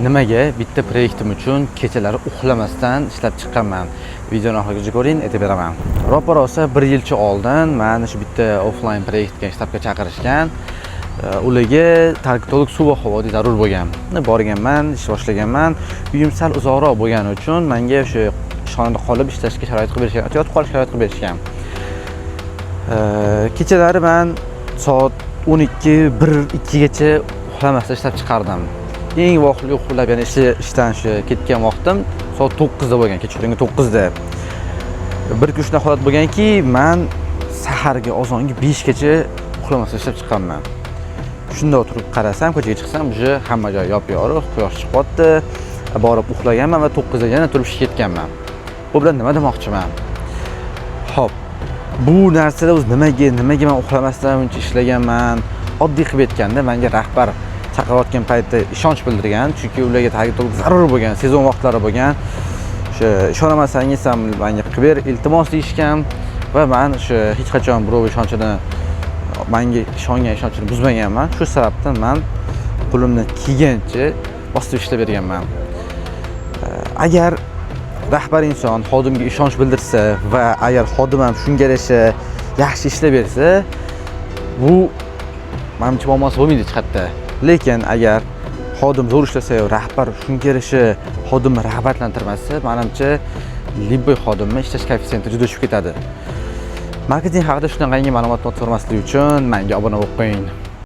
Nimaga bitta proyektim uchun kechalari uxlamasdan ishlab chiqqanman. Videoni oxirigacha ko'ring, aytib beraman. Ro'parosa 1 yilcha oldin meni shu bitta offline proyektga shtabga chaqirishgan. Ularga tarkitolog suv va havoda zarur bo'lgan. Borganman, ish boshlaganman. Uyim sal uzoqroq bo'lgani uchun menga o'sha ishxonada qolib ishlashga sharoit qilib berishgan, yotib qolish sharoit qilib berishgan. Kechalari men soat 12, 1, 2 gacha uxlamasdan ishlab chiqardim. Eng vaqtli uxlab, ya'ni ishdan ketgan vaqtim soat 9 da bo'lgan, kechqurungi 9 da. Bir kun shunday holat bo'lganki, men saharga azonga 5 gacha uxlamasdan ishlab chiqqanman. Shunda o'tirib qarasam, ko'chaga chiqsam, uje hamma joy yop-yorug', quyosh chiqyapti. Borib uxlaganman va 9 da yana turib ishga ketganman. Bu bilan nima demoqchiman? Xo'p, bu narsada o'zi nimaga men uxlamasdan uncha ishlaganman? Oddiy qilib aytganda, menga rahbar chaqirayotgan paytda ishonch bildirgan, chunki ularga tarkitolog zarur bo'lgan, sezon vaqtlari bo'lgan. O'sha ishonamasangiz ham menga qilib ber, iltimos deyishgan va men o'sha hech qachon birov menga ishonchini buzmaganman. Shu sababdan men qo'limdan kelgancha bosib ishlab berganman. Agar rahbar inson xodimga ishonch bildirsa va agar xodim ham shunga yarasha yaxshi ishlab bersa, bu menimcha muammosi bo'lmaydi hech qayerda. Lekin agar xodim zo'r ishlasa, rahbar shunga yarasha xodimni rag'batlantirmasa, menimcha libboy xodimni ishlash koeffitsiyenti juda tushib ketadi. Marketing haqida shunaqangi ma'lumotlar so'ramaslik uchun menga obuna bo'lib qo'ying.